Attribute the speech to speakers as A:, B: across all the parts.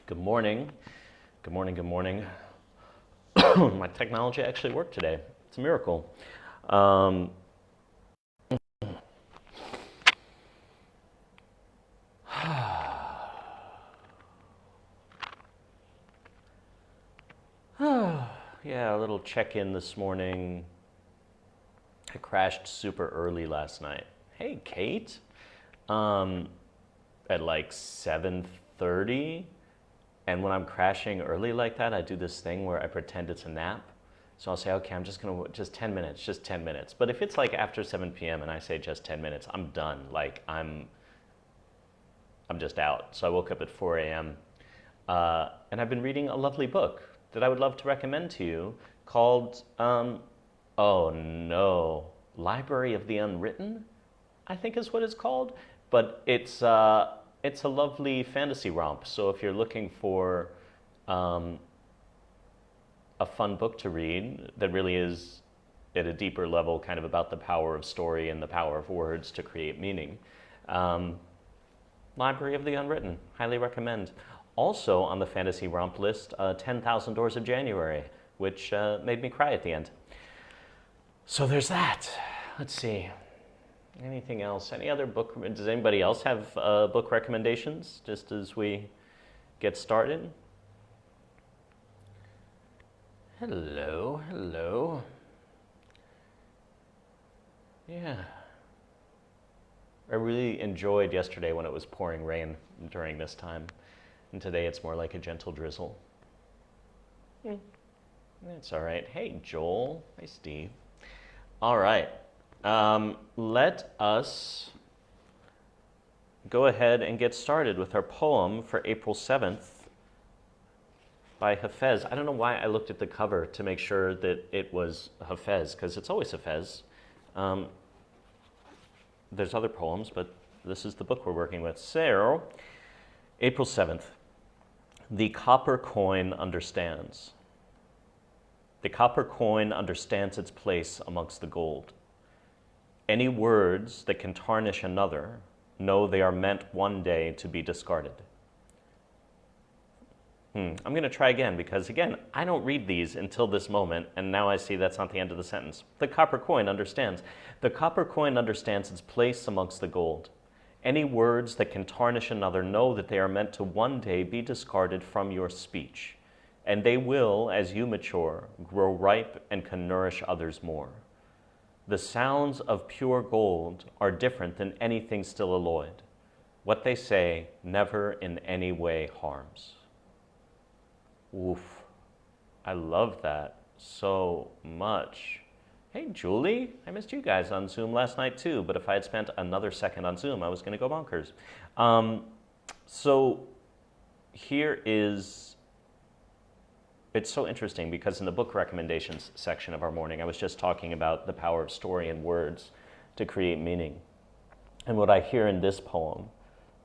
A: Good morning. Good morning, good morning. My technology actually worked today. It's a miracle. Um, yeah, a little check-in this morning. I crashed super early last night. Hey, Kate. Um, at like 7:30. And when I'm crashing early like that, I do this thing where I pretend it's a nap. So I'll say, okay, I'm just gonna, just 10 minutes, just 10 minutes. But if it's like after 7 p.m. and I say just 10 minutes, I'm done. Like I'm just out. So I woke up at 4 a.m. And I've been reading a lovely book that I would love to recommend to you called, oh no, Library of the Unwritten, I think is what it's called. But it's a lovely fantasy romp. So if you're looking for um, a fun book to read that really is at a deeper level kind of about the power of story and the power of words to create meaning, um, Library of the Unwritten, highly recommend. Also on the fantasy romp list, 10,000 Doors of January, which made me cry at the end. So there's that. Let's see. Anything else? Any other book? Does anybody else have book recommendations just as we get started? Hello, hello. Yeah. I really enjoyed yesterday when it was pouring rain during this time. And today it's more like a gentle drizzle. That's all right. Hey, Joel. Hey, Steve. All right. Let us go ahead and get started with our poem for April 7th by Hafez. I don't know why I looked at the cover to make sure that it was Hafez, because it's always Hafez. There's other poems, but this is the book we're working with. So, April 7th. The copper coin understands. The copper coin understands its place amongst the gold. Any words that can tarnish another know they are meant one day to be discarded. I'm going to try again because, again, I don't read these until this moment, and now I see that's not the end of the sentence. The copper coin understands. The copper coin understands its place amongst the gold. Any words that can tarnish another know that they are meant to one day be discarded from your speech, and they will, as you mature, grow ripe and can nourish others more. The sounds of pure gold are different than anything still alloyed. What they say never in any way harms. Oof. I love that so much. Hey, Julie, I missed you guys on Zoom last night too, but if I had spent another second on Zoom, I was going to go bonkers. So here is, it's so interesting because in the book recommendations section of our morning, I was just talking about the power of story and words to create meaning. And what I hear in this poem,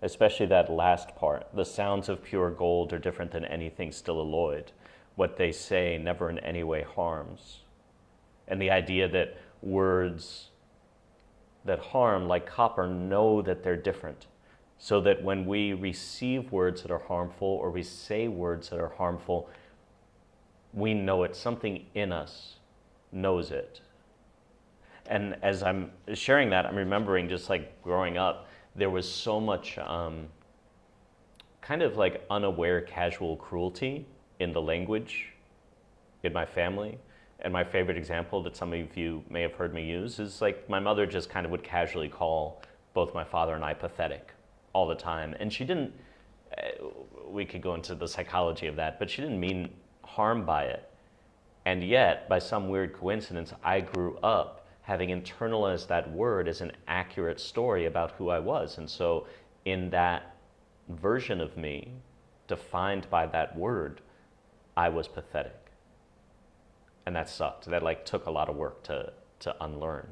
A: especially that last part, the sounds of pure gold are different than anything still alloyed. What they say never in any way harms. And the idea that words that harm, like copper, know that they're different. So that when we receive words that are harmful or we say words that are harmful, we know it. Something in us knows it. And as I'm sharing that, I'm remembering just like growing up, there was so much kind of like unaware casual cruelty in the language in my family. And my favorite example that some of you may have heard me use is like my mother just kind of would casually call both my father and I pathetic all the time. And she didn't, we could go into the psychology of that, but she didn't mean harm by it. And yet, by some weird coincidence, I grew up having internalized that word as an accurate story about who I was. And so in that version of me, defined by that word, I was pathetic. And that sucked. That like took a lot of work to unlearn.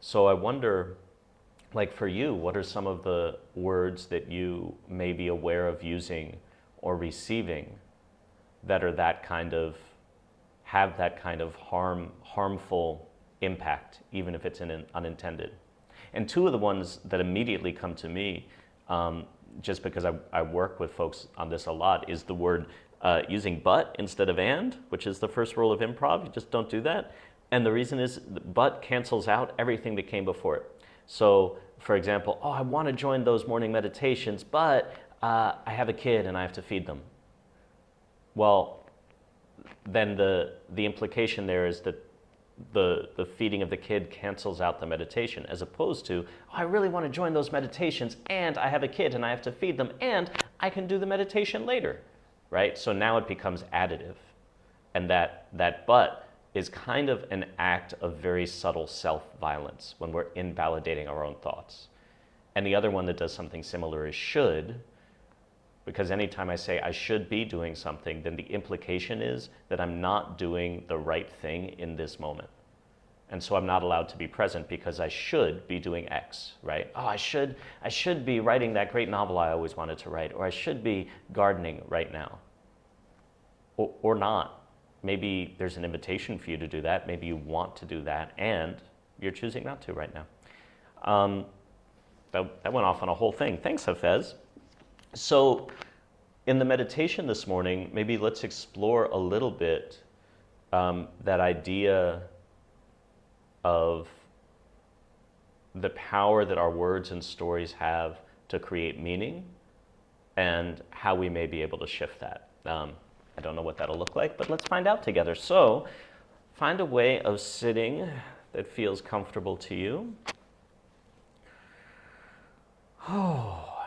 A: So I wonder, like for you, what are some of the words that you may be aware of using or receiving that are that kind of, have that kind of harmful impact, even if it's unintended? And two of the ones that immediately come to me, just because I work with folks on this a lot, is the word using but instead of and, which is the first rule of improv. You just don't do that. And the reason is but cancels out everything that came before it. So, for example, I want to join those morning meditations, but I have a kid and I have to feed them. Well, then the implication there is that the feeding of the kid cancels out the meditation, as opposed to, I really want to join those meditations and I have a kid and I have to feed them and I can do the meditation later, right? So now it becomes additive. And that but is kind of an act of very subtle self-violence when we're invalidating our own thoughts. And the other one that does something similar is should, because anytime I say I should be doing something, then the implication is that I'm not doing the right thing in this moment. And so I'm not allowed to be present because I should be doing X, right? I should be writing that great novel I always wanted to write, or I should be gardening right now. Or not. Maybe there's an invitation for you to do that. Maybe you want to do that, and you're choosing not to right now. That went off on a whole thing. Thanks, Hafez. So in the meditation this morning, maybe let's explore a little bit that idea of the power that our words and stories have to create meaning and how we may be able to shift that. I don't know what that'll look like, but let's find out together. So find a way of sitting that feels comfortable to you.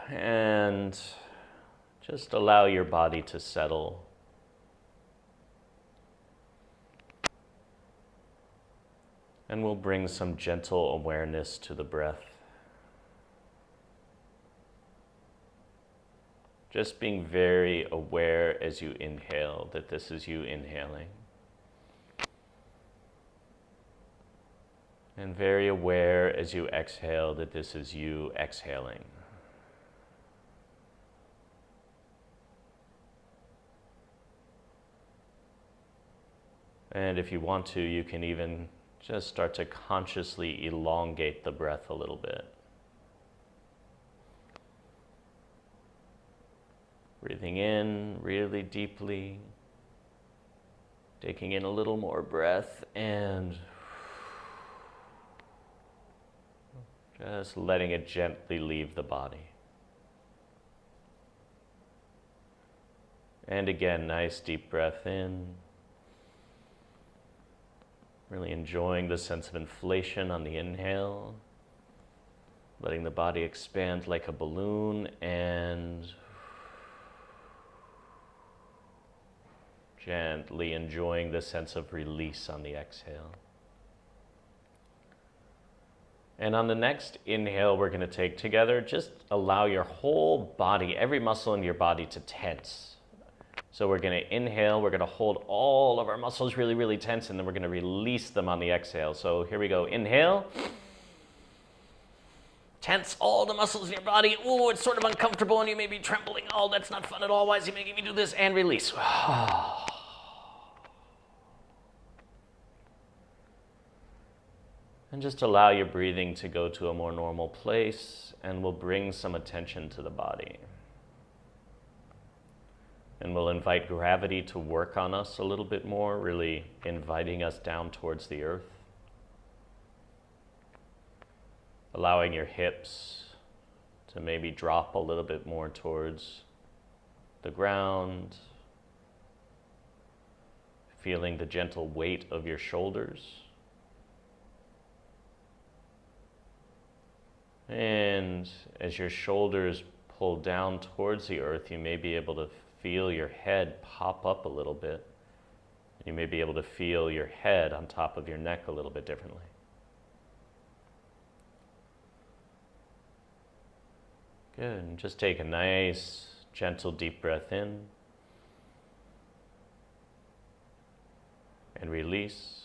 A: And just allow your body to settle. And we'll bring some gentle awareness to the breath. Just being very aware as you inhale that this is you inhaling. And very aware as you exhale that this is you exhaling. And if you want to, you can even just start to consciously elongate the breath a little bit. Breathing in really deeply, taking in a little more breath, and just letting it gently leave the body. And again, nice deep breath in. Really enjoying the sense of inflation on the inhale, letting the body expand like a balloon, and gently enjoying the sense of release on the exhale. And on the next inhale we're going to take together, just allow your whole body, every muscle in your body to tense. So we're going to inhale, we're going to hold all of our muscles really, really tense, and then we're going to release them on the exhale. So here we go. Inhale. Tense all the muscles in your body. Oh, it's sort of uncomfortable and you may be trembling. Oh, that's not fun at all. Why is he making me do this? And release. And just allow your breathing to go to a more normal place, and we'll bring some attention to the body. And we'll invite gravity to work on us a little bit more, really inviting us down towards the earth. Allowing your hips to maybe drop a little bit more towards the ground. Feeling the gentle weight of your shoulders. And as your shoulders pull down towards the earth, you may be able to feel your head pop up a little bit. You may be able to feel your head on top of your neck a little bit differently. Good, and just take a nice, gentle, deep breath in. And release.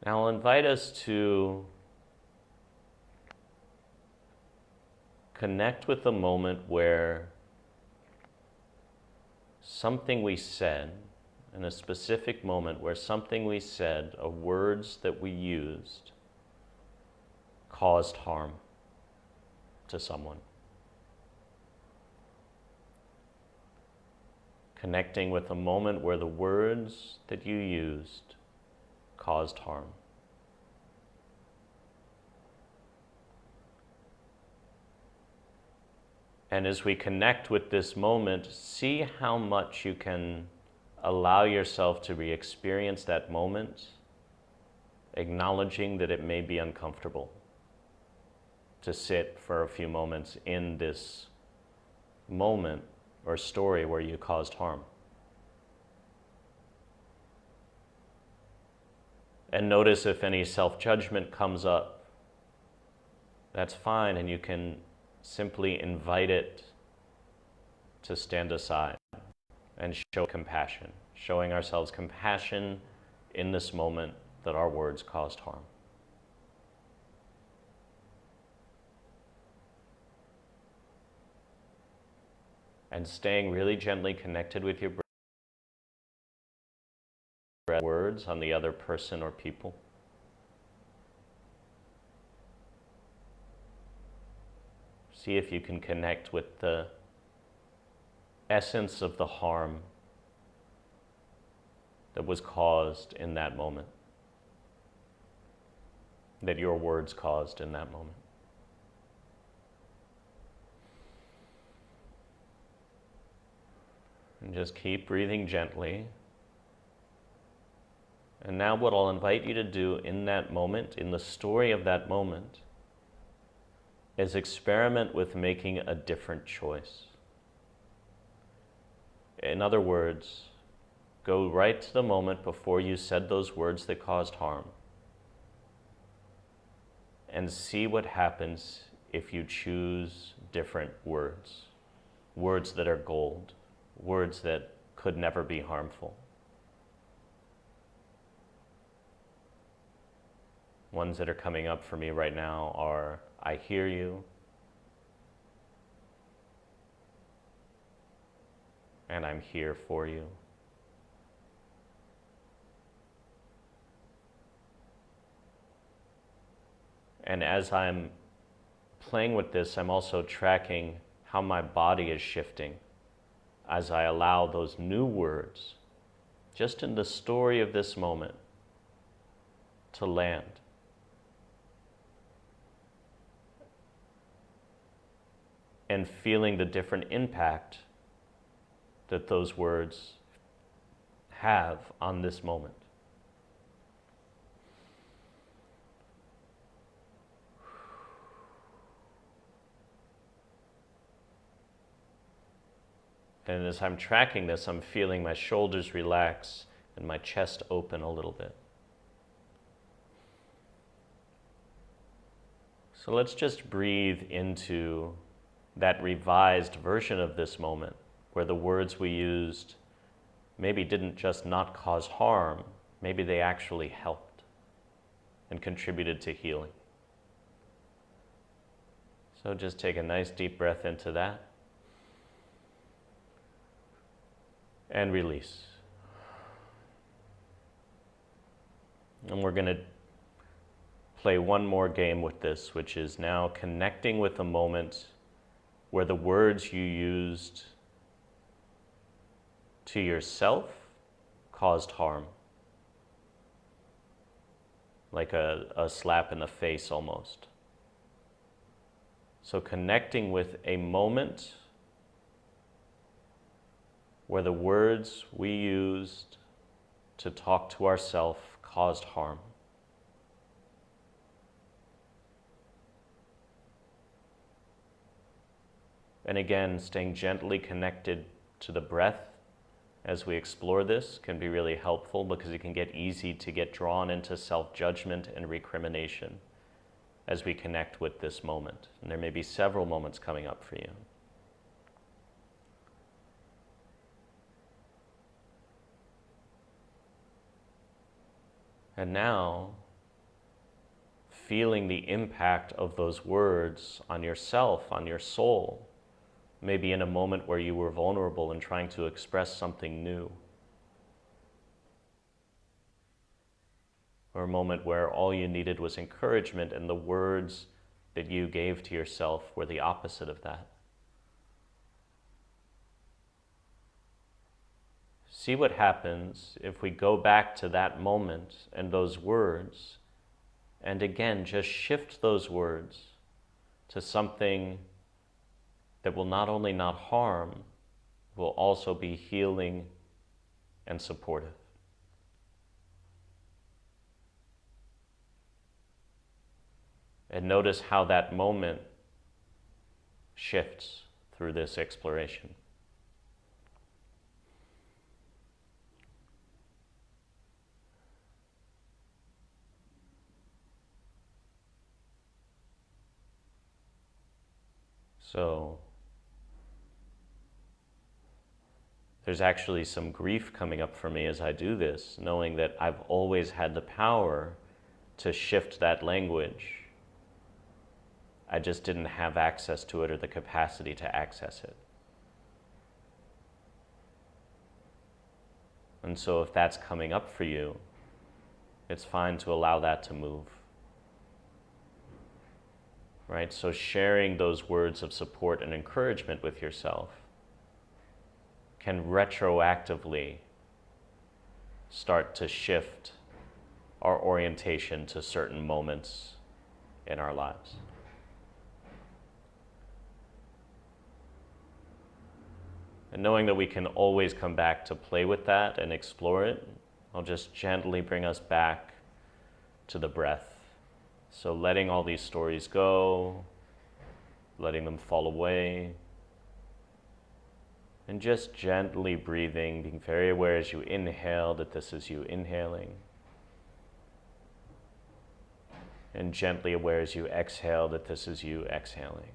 A: Now I'll invite us to connect with the moment where something we said, in a specific moment where something we said, or words that we used, caused harm to someone. Connecting with a moment where the words that you used caused harm. And as we connect with this moment, see how much you can allow yourself to re-experience that moment, acknowledging that it may be uncomfortable to sit for a few moments in this moment or story where you caused harm. And notice if any self-judgment comes up. That's fine, and you can simply invite it to stand aside and show compassion, showing ourselves compassion in this moment that our words caused harm. And staying really gently connected with your breath, words on the other person or people. See if you can connect with the essence of the harm that was caused in that moment, that your words caused in that moment. And just keep breathing gently. And now what I'll invite you to do in that moment, in the story of that moment, is experiment with making a different choice. In other words, go right to the moment before you said those words that caused harm and see what happens if you choose different words, words that are gold, words that could never be harmful. Ones that are coming up for me right now are, I hear you, and I'm here for you. And as I'm playing with this, I'm also tracking how my body is shifting as I allow those new words, just in the story of this moment, to land. And feeling the different impact that those words have on this moment. And as I'm tracking this, I'm feeling my shoulders relax and my chest open a little bit. So let's just breathe into that revised version of this moment, where the words we used maybe didn't just not cause harm, maybe they actually helped and contributed to healing. So just take a nice deep breath into that and release. And we're going to play one more game with this, which is now connecting with a moment where the words you used to yourself caused harm. Like a slap in the face almost. So connecting with a moment where the words we used to talk to ourselves caused harm. And again, staying gently connected to the breath as we explore this can be really helpful, because it can get easy to get drawn into self-judgment and recrimination as we connect with this moment. And there may be several moments coming up for you. And now, feeling the impact of those words on yourself, on your soul, maybe in a moment where you were vulnerable and trying to express something new. Or a moment where all you needed was encouragement and the words that you gave to yourself were the opposite of that. See what happens if we go back to that moment and those words, and again, just shift those words to something that will not only not harm, will also be healing and supportive. And notice how that moment shifts through this exploration. So, there's actually some grief coming up for me as I do this, knowing that I've always had the power to shift that language. I just didn't have access to it or the capacity to access it. And so if that's coming up for you, it's fine to allow that to move. Right? So sharing those words of support and encouragement with yourself can retroactively start to shift our orientation to certain moments in our lives. And knowing that we can always come back to play with that and explore it, I'll just gently bring us back to the breath. So letting all these stories go, letting them fall away, and just gently breathing, being very aware as you inhale that this is you inhaling, and gently aware as you exhale that this is you exhaling.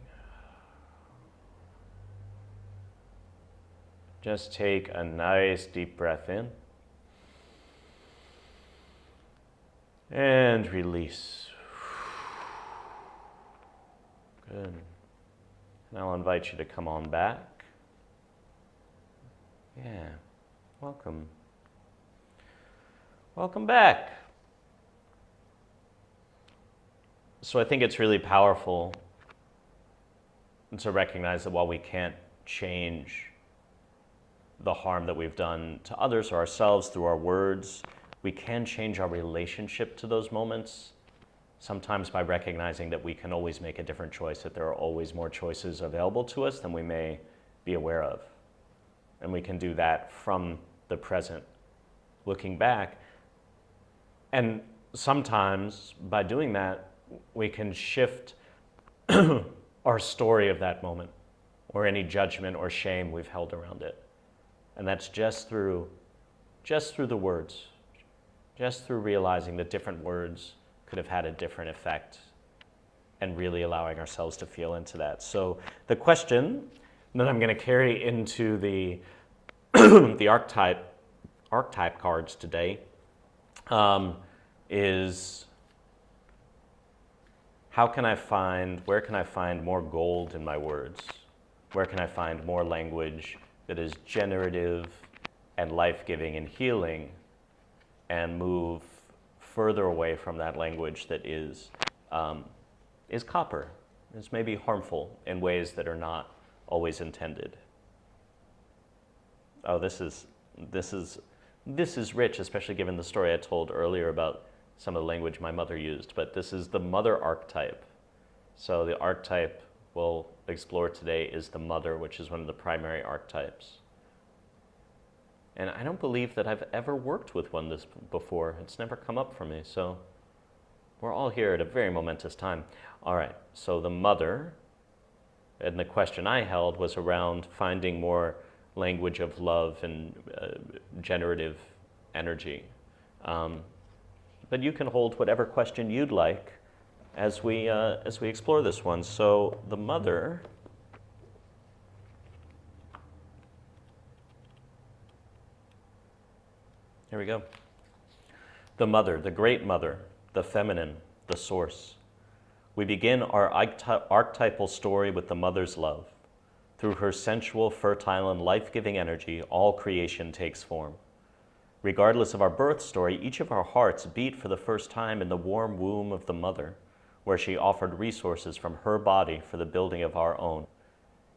A: Just take a nice deep breath in and release. Good. And I'll invite you to come on back. Yeah, welcome. Welcome back. So I think it's really powerful to recognize that while we can't change the harm that we've done to others or ourselves through our words, we can change our relationship to those moments, sometimes by recognizing that we can always make a different choice, that there are always more choices available to us than we may be aware of. And we can do that from the present, looking back. And sometimes by doing that, we can shift our story of that moment or any judgment or shame we've held around it. And that's just through the words, just through realizing that different words could have had a different effect and really allowing ourselves to feel into that. So the question that I'm going to carry into the the archetype cards today is where can I find more gold in my words? Where can I find more language that is generative and life-giving and healing, and move further away from that language that is copper, is maybe harmful in ways that are not always intended. Oh, this is rich, especially given the story I told earlier about some of the language my mother used, but this is the mother archetype. So the archetype we'll explore today is the mother, which is one of the primary archetypes. And I don't believe that I've ever worked with one this before. It's never come up for me, so we're all here at a very momentous time. All right, so the mother, and the question I held was around finding more language of love and generative energy. But you can hold whatever question you'd like as we explore this one. So the mother, here we go. The mother, the great mother, the feminine, the source. We begin our archetypal story with the mother's love. Through her sensual, fertile, and life-giving energy, all creation takes form. Regardless of our birth story, each of our hearts beat for the first time in the warm womb of the mother, where she offered resources from her body for the building of our own.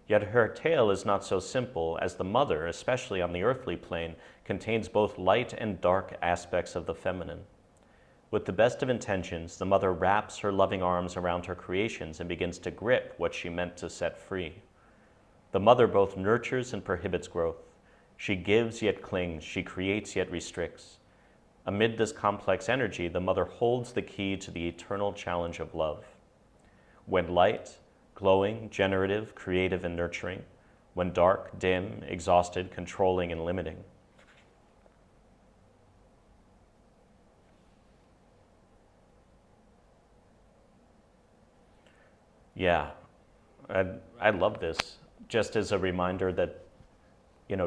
A: Yet her tale is not so simple, as the mother, especially on the earthly plane, contains both light and dark aspects of the feminine. With the best of intentions, the mother wraps her loving arms around her creations and begins to grip what she meant to set free. The mother both nurtures and prohibits growth. She gives yet clings, she creates yet restricts. Amid this complex energy, the mother holds the key to the eternal challenge of love. When light, glowing, generative, creative, and nurturing. When dark, dim, exhausted, controlling, and limiting. Yeah, I love this. Just as a reminder that,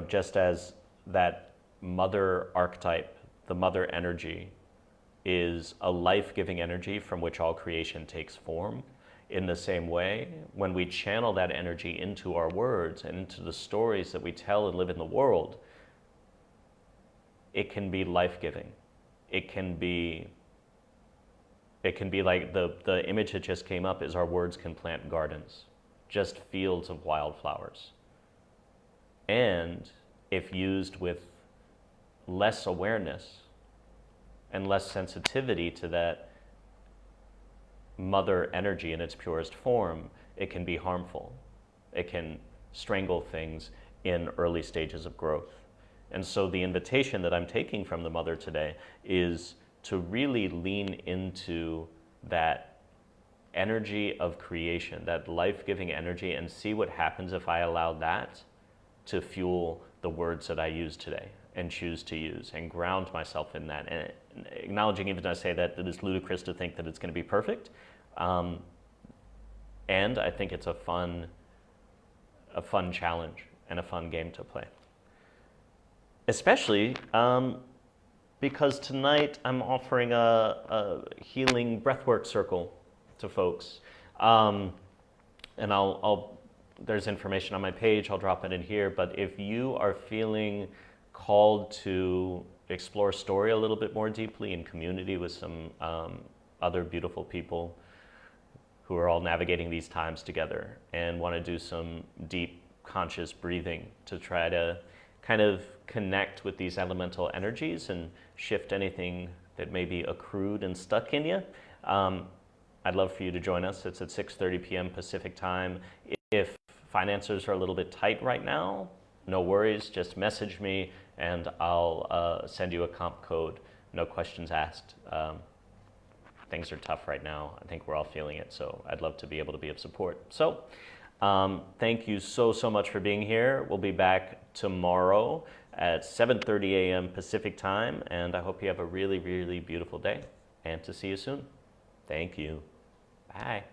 A: just as that mother archetype, the mother energy, is a life-giving energy from which all creation takes form. In the same way, when we channel that energy into our words and into the stories that we tell and live in the world, it can be life-giving. It can be like the image that just came up is our words can plant gardens, just fields of wildflowers. And if used with less awareness and less sensitivity to that mother energy in its purest form, it can be harmful. It can strangle things in early stages of growth. And so the invitation that I'm taking from the mother today is to really lean into that energy of creation, that life-giving energy, and see what happens if I allow that to fuel the words that I use today and choose to use, and ground myself in that. And acknowledging, even as I say that, it's ludicrous to think that it's going to be perfect. And I think it's a fun challenge and a fun game to play. Especially because tonight I'm offering a healing breathwork circle to folks. And there's information on my page, I'll drop it in here, but if you are feeling called to explore story a little bit more deeply in community with some other beautiful people who are all navigating these times together and want to do some deep conscious breathing to try to kind of connect with these elemental energies and shift anything that may be accrued and stuck in you, I'd love for you to join us. It's at 6:30 p.m. Pacific time. If finances are a little bit tight right now, no worries, just message me and I'll send you a comp code. No questions asked. Things are tough right now. I think we're all feeling it, so I'd love to be able to be of support. So thank you so much for being here. We'll be back tomorrow at 7:30 a.m. Pacific time, and I hope you have a really, really beautiful day, and to see you soon. Thank you. Bye.